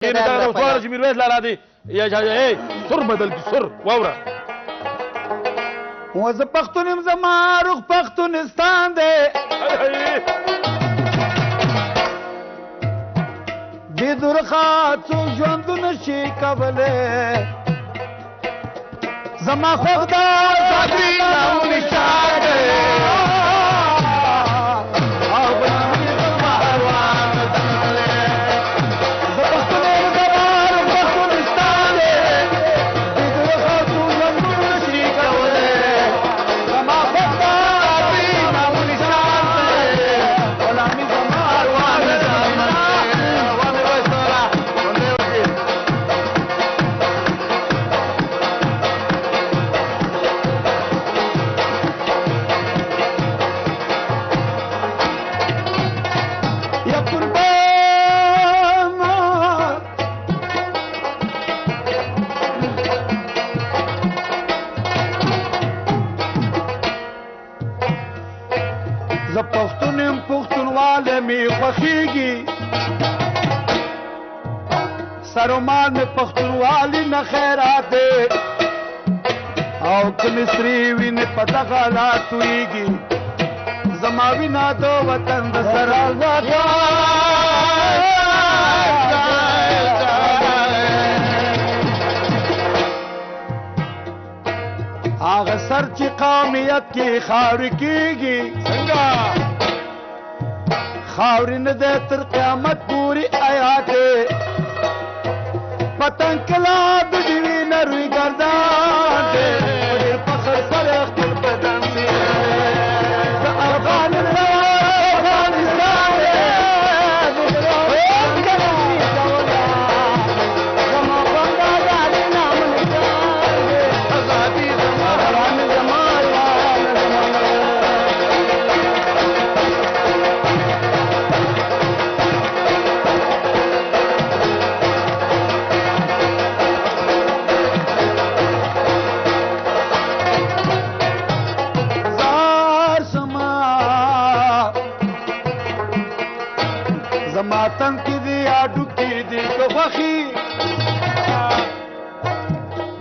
دا وسواره چې میرویس لالا دی یا سر بدل کی سر واوره و زه پښتون یم زما روغ پښتونستان دی بې درخه څوک ژوندونه شي کولی زما خوښ ده ازادي نامونشان دی زه پښتون یم پښتونواله مې خوښېږي سرومان مې پښتونوالي نه خیرات دی او که مې سرې وینې په دغه لار تویږي زما وینا د وطن د سر آزاد هغه سر چې قومیت کې خاورې کېږي خاورې نه دی تر قیامت پورې حیات دی پتنګ کله د ډیوې نه روی ګردان دی په ډېر فخر سره خپل بدن سي د افغانستان دی زما بنده د علي نام نشان دی ازادي زما ګران زما زماتن کی دی اډو کی دی خوخي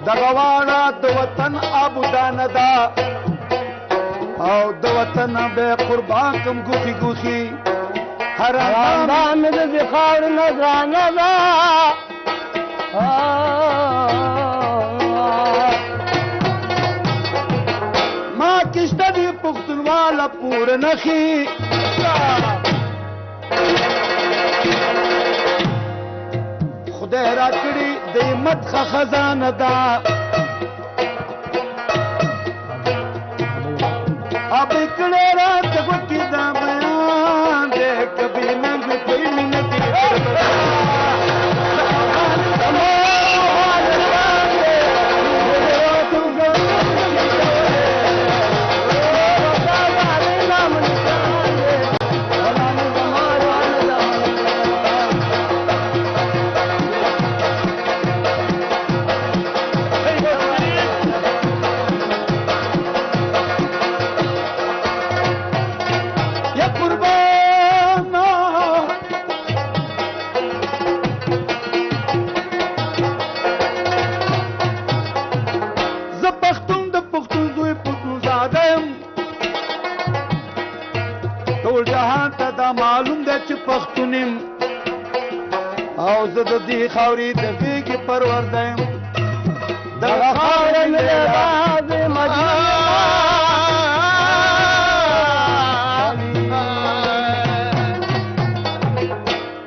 دغواړه د وطن ابودان دا او د وطن به قربان کم ګوخي ګوخي هر اندام د خاور نظرانه دا ما کشته دی پښتونواله پور نخي خدای را کړي د همت خزانه ده اب کړه را ته کې دا بیان دې کبي ننګ کوي منت ټول جهان ته دا معلوم ده چې پښتون یم او زه د دې خاورې د غېږې پرورده یم دغه خاوره مې د باز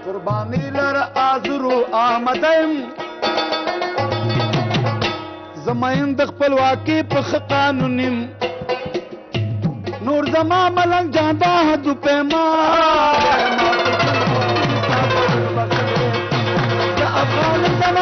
قرباني لره حاضرو آمده یم زه مین د خپلواکۍ په ښه قانون یم نور زما ملنګ جاندا حدو پیمان د افغانستان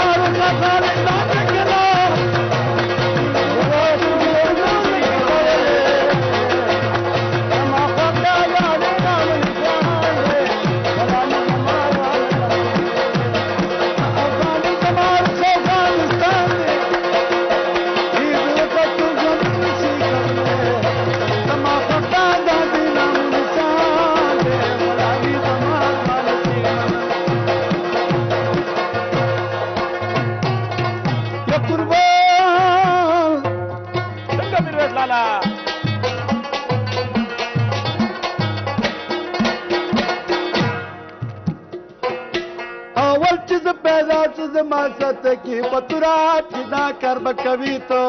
چې زه پیدا شو زما ستکي پتورات چې دا کار به کوي تو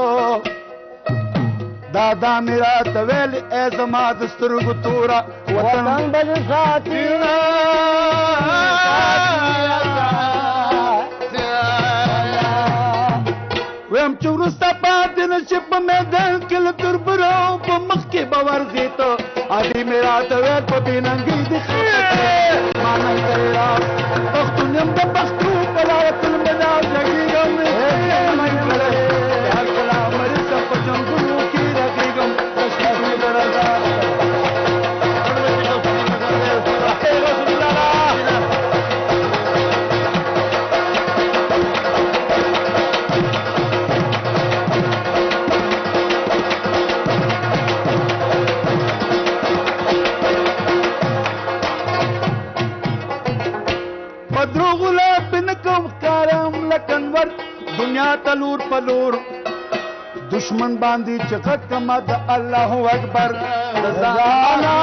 دادا میرا ته ویل ای زما د سترګو توره وطن به دې ساتي ویم چې وروسته پاتې نه شي په میدان کې له تربرو په مخ کې به ورځي ته ادي مې راته ویل په بې ننګۍ دې خفه ما نن ته یې راز پښتون یم د پښتو په لاره تل مې دا جګېږم هر کله مریض ته په جنګونو کې رغېږم تشکیل مې درځه دنیا تلور پلور دشمن باندې چغت کما د الله اکبر رضانا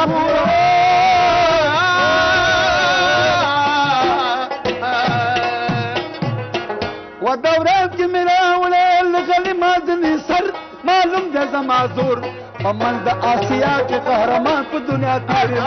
و دورات کې میرا ولل غلی مازنی سر معلوم جزا معذور ومن د آسیا کې قهرمان په دنیا تیرې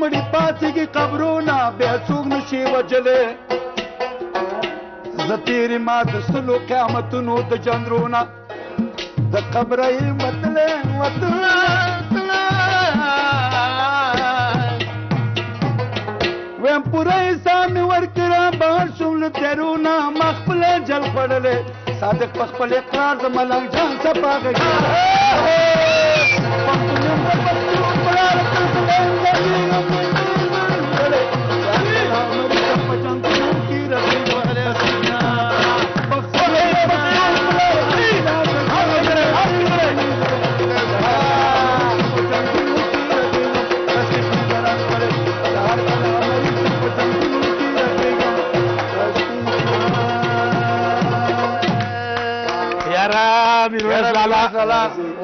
مړي پاتېږي قبرونه بیا څوک نشي وجلی زه تېرې ما د سلو قیامتونو د جندرونه د قبره یې وتلی ویم پوره حساب مې ورکړه بهر شوم له تېرونه ما خپل جل خوړلی صادق په خپل اقرار د ملنګ جان څپه غږي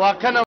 واکنه